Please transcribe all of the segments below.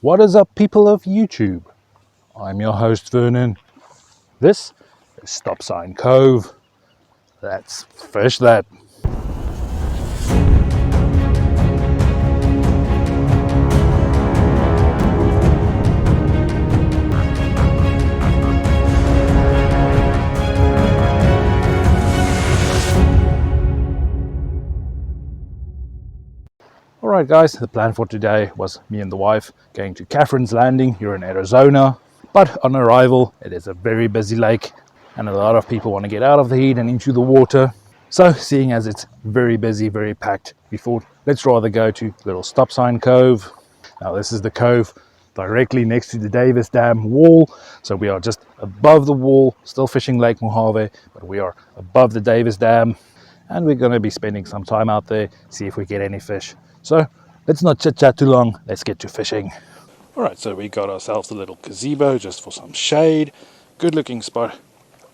What is up, people of YouTube? I'm your host Vernon. This is Stopsign Cove. Let's fish that. Alright guys, the plan for today was me and the wife going to Catherine's Landing here in Arizona. But on arrival, it is a very busy lake and a lot of people want to get out of the heat and into the water. So seeing as it's very busy, very packed, we thought let's rather go to little Stopsign Cove. Now this is the cove directly next to the Davis Dam wall. So we are just above the wall, still fishing Lake Mohave, but we are above the Davis Dam. And we're going to be spending some time out there, see if we get any fish. So let's not chit chat too long, let's get to fishing. Alright, so we got ourselves a little gazebo just for some shade. Good looking spot,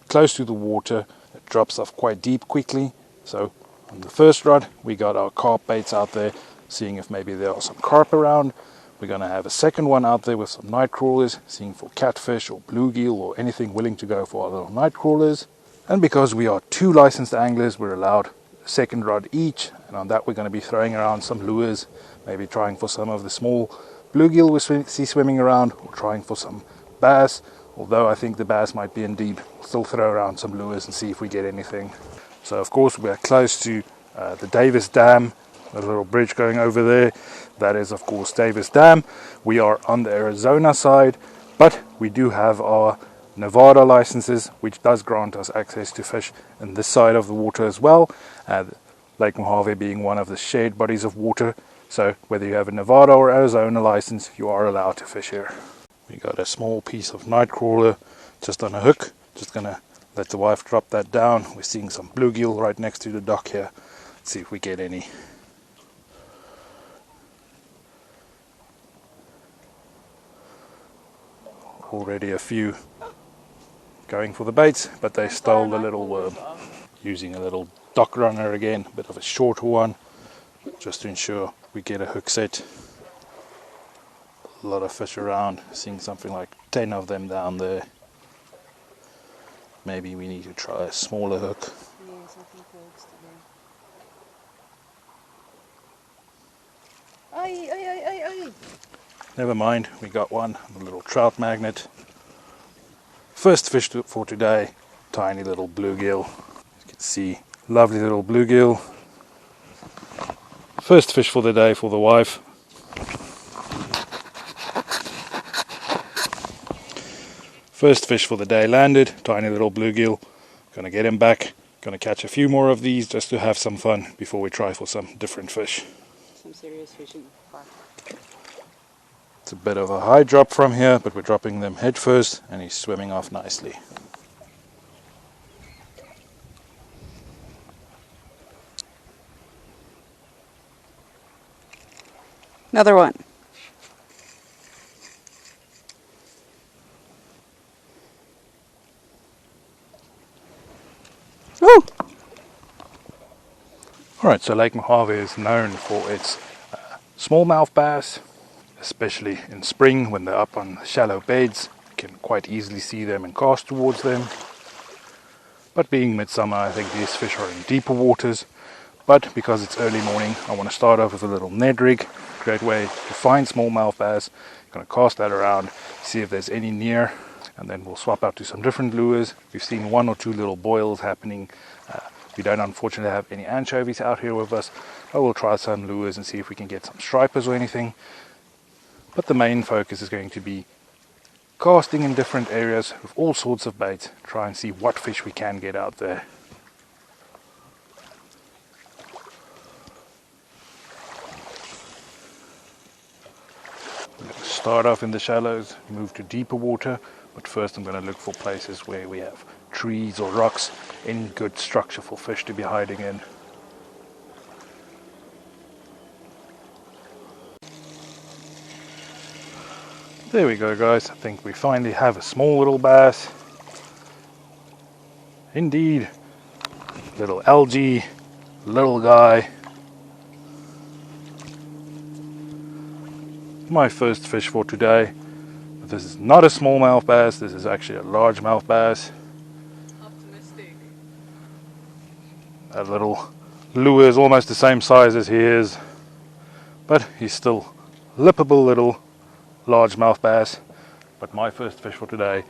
close to the water. It drops off quite deep quickly. So on the first rod we got our carp baits out there, seeing if maybe there are some carp around. We're going to have a second one out there with some night crawlers, seeing for catfish or bluegill or anything willing to go for our little night crawlers. And because we are two licensed anglers, we're allowed a second rod each, and on that we're going to be throwing around some lures, maybe trying for some of the small bluegill we see swimming around, or trying for some bass, although I think the bass might be in deep. We'll still throw around some lures and see if we get anything. So of course we're close to the Davis Dam. There's a little bridge going over there. That is of course Davis Dam. We are on the Arizona side, but we do have our Nevada licenses, which does grant us access to fish in this side of the water as well. Lake Mohave being one of the shared bodies of water. So whether you have a Nevada or Arizona license, you are allowed to fish here. We got a small piece of night crawler just on a hook. Just gonna let the wife drop that down. We're seeing some bluegill right next to the dock here. Let's see if we get any. Already a few going for the baits, but they stole the little worm. Using a little dock runner again, a bit of a shorter one, just to ensure we get a hook set. A lot of fish around, seeing something like 10 of them down there. Maybe we need to try a smaller hook. Yes, I think works today. Ay. Never mind, we got one, a little trout magnet. First fish for today, tiny little bluegill. You can see, lovely little bluegill. First fish for the day for the wife. First fish for the day landed, tiny little bluegill. Gonna get him back. Gonna catch a few more of these just to have some fun before we try for some different fish. Some serious fishing. It's a bit of a high drop from here, but we're dropping them head first and he's swimming off nicely. Another one. Woo! Alright, so Lake Mohave is known for its smallmouth bass, especially in spring when they're up on shallow beds. You can quite easily see them and cast towards them. But being midsummer, I think these fish are in deeper waters. But because it's early morning, I want to start off with a little Ned rig. Great way to find smallmouth bass. I'm going to cast that around, see if there's any near, and then we'll swap out to some different lures. We've seen one or two little boils happening. We don't unfortunately have any anchovies out here with us, but we'll try some lures and see if we can get some stripers or anything. But the main focus is going to be casting in different areas with all sorts of baits, try and see what fish we can get out there. Start off in the shallows, move to deeper water, but first I'm going to look for places where we have trees or rocks, any good structure for fish to be hiding in. There we go guys, I think we finally have a small little bass. Indeed, little algae, little guy. my first fish for today. But this is not a smallmouth bass, this is actually a largemouth bass. Optimistic. That little lure is almost the same size as he is, but he's still lippable little largemouth bass. But my first fish for today,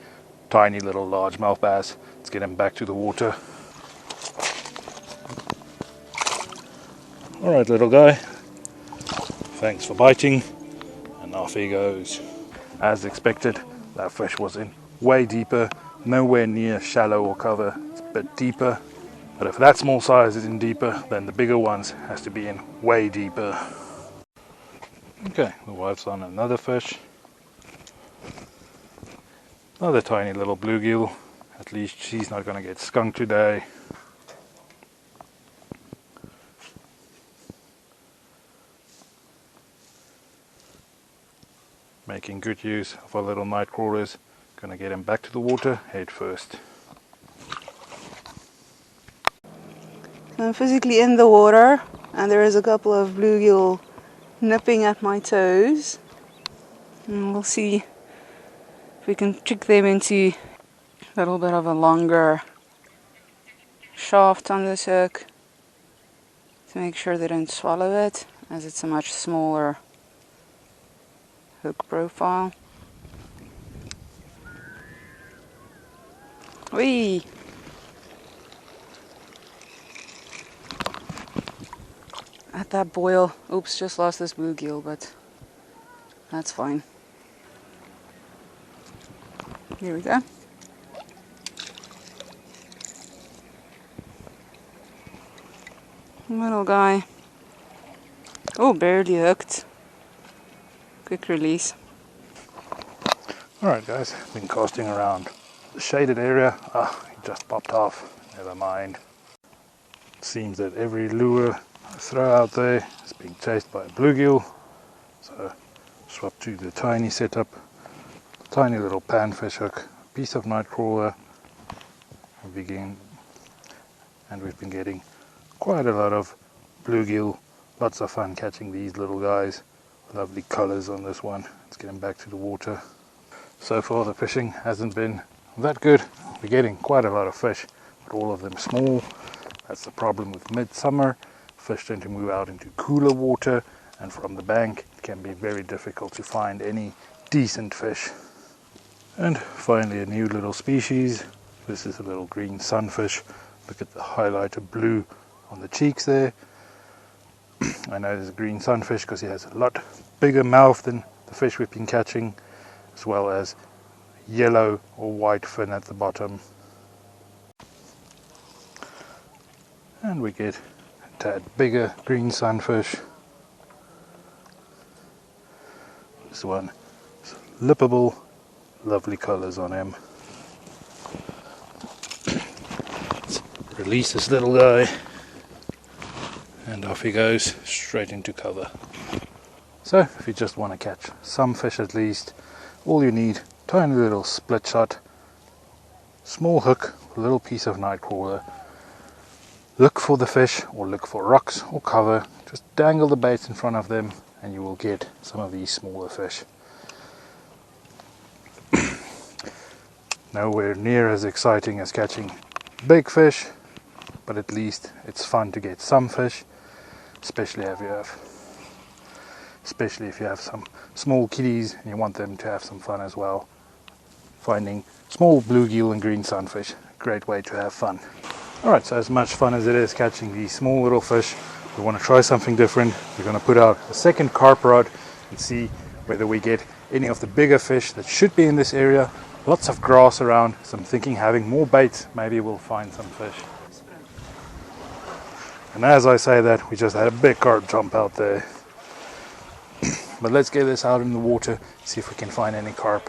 tiny little largemouth bass. Let's get him back to the water. Alright, little guy, thanks for biting, and off he goes. As expected, that fish was in way deeper, nowhere near shallow or cover. It's a bit deeper, but if that small size is in deeper, then the bigger ones has to be in way deeper. Okay, the wife's on another fish. Another tiny little bluegill. At least she's not going to get skunked today. Making good use of our little night crawlers. Gonna get him back to the water head first. I'm physically in the water and there is a couple of bluegill nipping at my toes. And we'll see if we can trick them into a little bit of a longer shaft on this hook to make sure they don't swallow it, as it's a much smaller hook profile. Whee! At that boil. Oops, just lost this bluegill, but that's fine. Here we go. Little guy. Oh, barely hooked. Quick release. Alright guys, been casting around the shaded area. He just popped off. Never mind. Seems that every lure I throw out there is being chased by a bluegill. So swap to the tiny setup. Tiny little panfish hook, piece of night crawler. And we've been getting quite a lot of bluegill. Lots of fun catching these little guys. Lovely colors on this one. Let's get him back to the water. So far the fishing hasn't been that good. We're getting quite a lot of fish, but all of them small. That's the problem with midsummer. Fish tend to move out into cooler water, and from the bank it can be very difficult to find any decent fish. And finally a new little species. This is a little green sunfish. Look at the highlighted blue on the cheeks there. I know there's a green sunfish because he has a lot bigger mouth than the fish we've been catching, as well as yellow or white fin at the bottom. And we get a tad bigger green sunfish. This one is lippable, lovely colors on him. Let's release this little guy. And off he goes, straight into cover. So, if you just want to catch some fish at least, all you need, tiny little split shot, small hook, a little piece of night crawler. Look for the fish, or look for rocks or cover. Just dangle the baits in front of them, and you will get some of these smaller fish. Nowhere near as exciting as catching big fish, but at least it's fun to get some fish. Especially if you have some small kiddies and you want them to have some fun as well. Finding small bluegill and green sunfish, great way to have fun. Alright, so as much fun as it is catching these small little fish, we want to try something different. We're going to put out a second carp rod and see whether we get any of the bigger fish that should be in this area. Lots of grass around, so I'm thinking having more baits, maybe we'll find some fish. And as I say that, we just had a big carp jump out there. But let's get this out in the water, see if we can find any carp.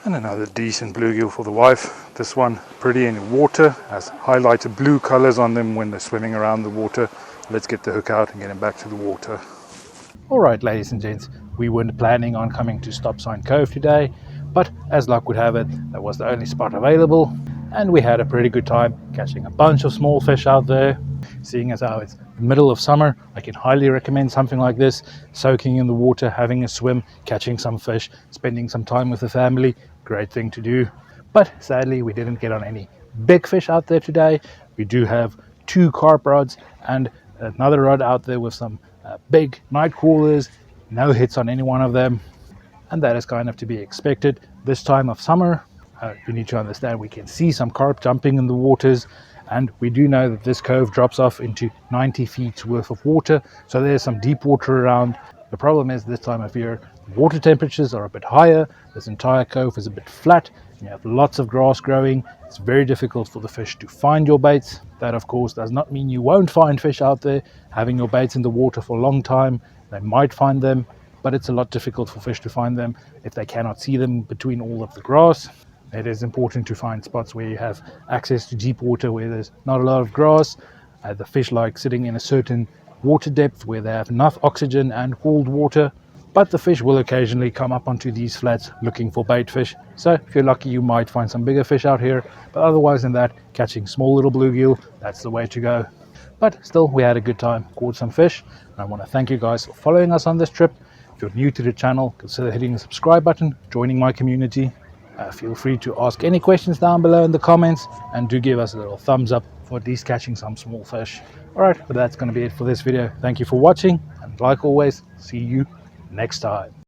And another decent bluegill for the wife. This one pretty in water, has highlighted blue colors on them when they're swimming around the water. Let's get the hook out and get him back to the water. Alright ladies and gents, we weren't planning on coming to Stopsign Cove today, but as luck would have it, that was the only spot available. And we had a pretty good time catching a bunch of small fish out there. Seeing as how it's middle of summer, I can highly recommend something like this. Soaking in the water, having a swim, catching some fish, spending some time with the family, great thing to do. But sadly we didn't get on any big fish out there today. We do have 2 carp rods and another rod out there with some big night crawlers. No hits on any one of them, and that is kind of to be expected this time of summer. You need to understand we can see some carp jumping in the waters, and we do know that this cove drops off into 90 feet worth of water, so there's some deep water around. The problem is this time of year the water temperatures are a bit higher, this entire cove is a bit flat, and you have lots of grass growing. It's very difficult for the fish to find your baits. That of course does not mean you won't find fish out there. Having your baits in the water for a long time, they might find them, but it's a lot difficult for fish to find them if they cannot see them between all of the grass. It is important to find spots where you have access to deep water, where there's not a lot of grass. The fish like sitting in a certain water depth where they have enough oxygen and cold water, but the fish will occasionally come up onto these flats looking for bait fish. So if you're lucky you might find some bigger fish out here, but otherwise than that, catching small little bluegill, that's the way to go. But still, we had a good time, caught some fish, and I want to thank you guys for following us on this trip. If you're new to the channel, consider hitting the subscribe button, joining my community. Feel free to ask any questions down below in the comments, and do give us a little thumbs up for at least catching some small fish. Alright, but that's going to be it for this video. Thank you for watching, and like always, see you next time.